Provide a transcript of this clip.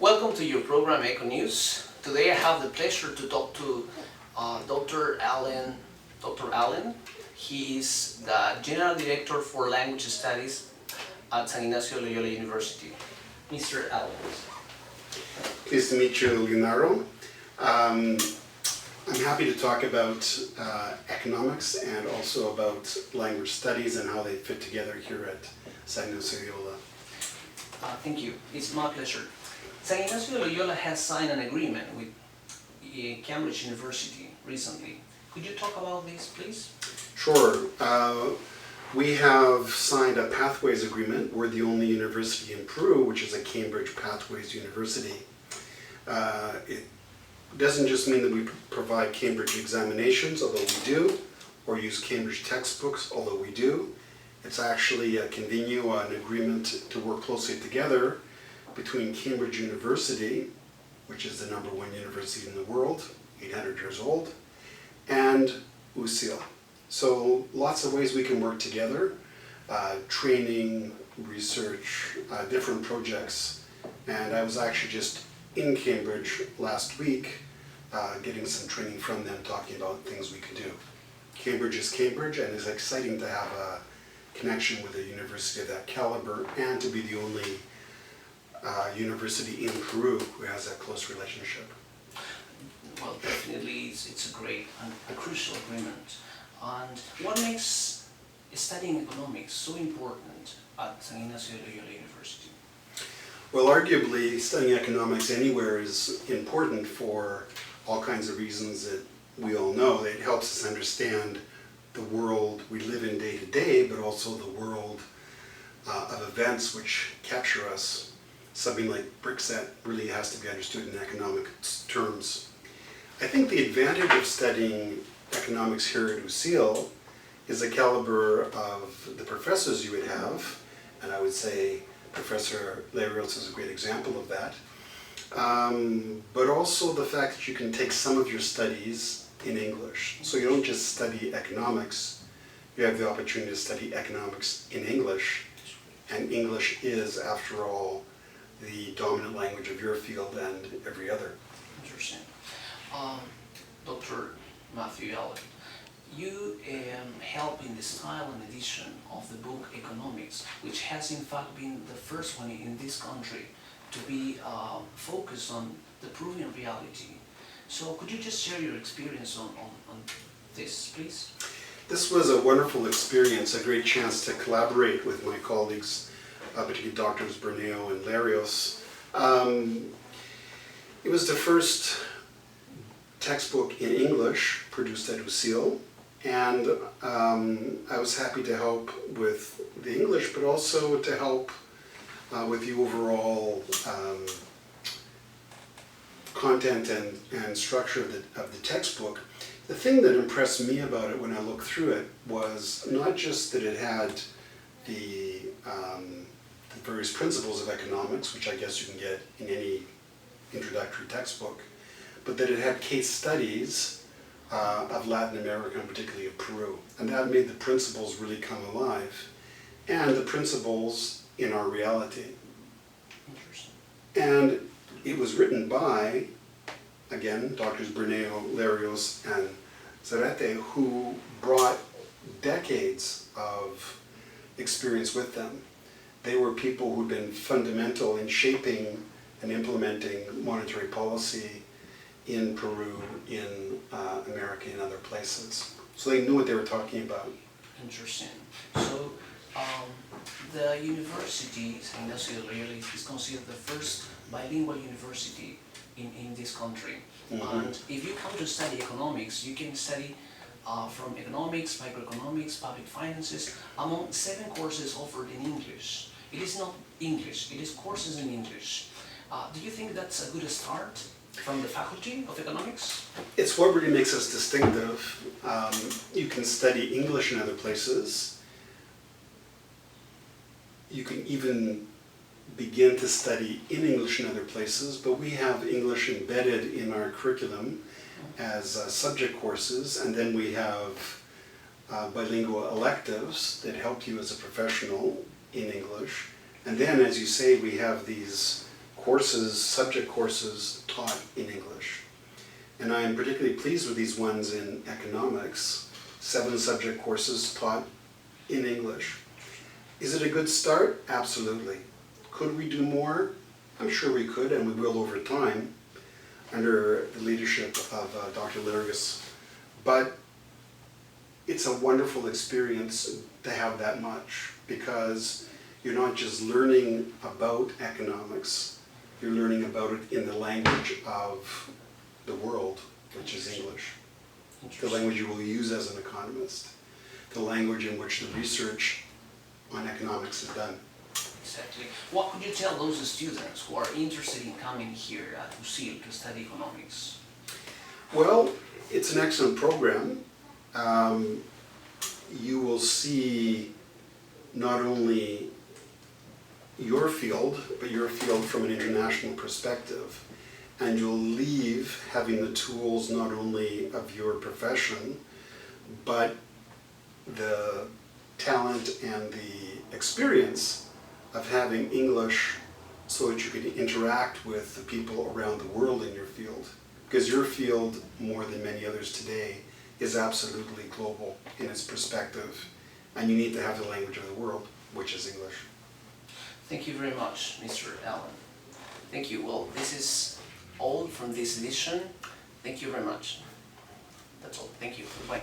Welcome to your program Econews. Today I have the pleasure to talk to Dr. Allen. Dr. Allen. He is the General Director for Language Studies at San Ignacio Loyola University. Mr. Allen. Pleased to meet you, Leonardo. I'm happy to talk about economics and also about language studies and how they fit together here at San Ignacio Loyola. Thank you. It's my pleasure. San Ignacio Loyola has signed an agreement with Cambridge University recently. Could you talk about this, please? Sure. We have signed a Pathways agreement. We're the only university in Peru which is a Cambridge Pathways University. It doesn't just mean that we provide Cambridge examinations, although we do, or use Cambridge textbooks, although we do. It's actually a convenio, an agreement to work closely together between Cambridge University, which is the #1 university in the world, 800 years old, and UCL. So lots of ways we can work together, training, research, different projects. And I was actually just in Cambridge last week getting some training from them, talking about things we could do. Cambridge is Cambridge, and it's exciting to have a connection with a university of that caliber and to be the only university in Peru who has a close relationship. Well, definitely it's a great and a crucial agreement. And what makes studying economics so important at San Ignacio Loyola University? Well, arguably, studying economics anywhere is important for all kinds of reasons that we all know. It helps us understand the world we live in day to day, but also the world of events which capture us. Something like Brexit really has to be understood in economic terms. I think the advantage of studying economics here at UCL is the caliber of the professors you would have, and I would say Professor Larios is a great example of that, but also the fact that you can take some of your studies in English. So you don't just study economics, you have the opportunity to study economics in English, and English is, after all, the dominant language of your field and every other. Interesting. Dr. Matthew Allen, you help in the style and edition of the book Economics, which has in fact been the first one in this country to be focused on the Peruvian reality. So could you just share your experience on this, please? This was a wonderful experience, a great chance to collaborate with my colleagues, particularly Drs. Berneo and Larios. It was the first textbook in English produced at UCL, and I was happy to help with the English, but also to help with the overall content and structure of the textbook. The thing that impressed me about it when I looked through it was not just that it had the various principles of economics, which I guess you can get in any introductory textbook, but that it had case studies of Latin America and particularly of Peru. And that made the principles really come alive, and the principles in our reality. Interesting. And it was written by, again, Drs. Berneo, Larios, and Zarate, who brought decades of experience with them. They were people who'd been fundamental in shaping and implementing monetary policy in Peru, in America, and other places. So they knew what they were talking about. Interesting. So the university, San Ignacio Loyola, is considered the first bilingual university in this country. Mm-hmm. And if you come to study economics, you can study from economics, microeconomics, public finances, among 7 courses offered in English. It is not English, it is courses in English. Do you think that's a good start from the faculty of economics? It's what really makes us distinctive. You can study English in other places. You can even begin to study in English in other places, but we have English embedded in our curriculum as subject courses, and then we have bilingual electives that help you as a professional in English. And then, as you say, we have these courses, subject courses taught in English. And I am particularly pleased with these ones in economics, 7 subject courses taught in English. Is it a good start? Absolutely. Could we do more? I'm sure we could, and we will over time, under the leadership of Dr. Lirgus. But it's a wonderful experience to have that much, because you're not just learning about economics, you're learning about it in the language of the world, which is English. The language you will use as an economist, the language in which the research on economics is done. Exactly. What could you tell those students who are interested in coming here at UCIL to study economics? Well, it's an excellent program. You will see not only your field, but your field from an international perspective. And you'll leave having the tools not only of your profession, but the talent and the experience of having English so that you can interact with the people around the world in your field. Because your field, more than many others today, is absolutely global in its perspective. And you need to have the language of the world, which is English. Thank you very much, Mr. Allen. Thank you. Well, this is all from this edition. Thank you very much. That's all. Thank you. Goodbye.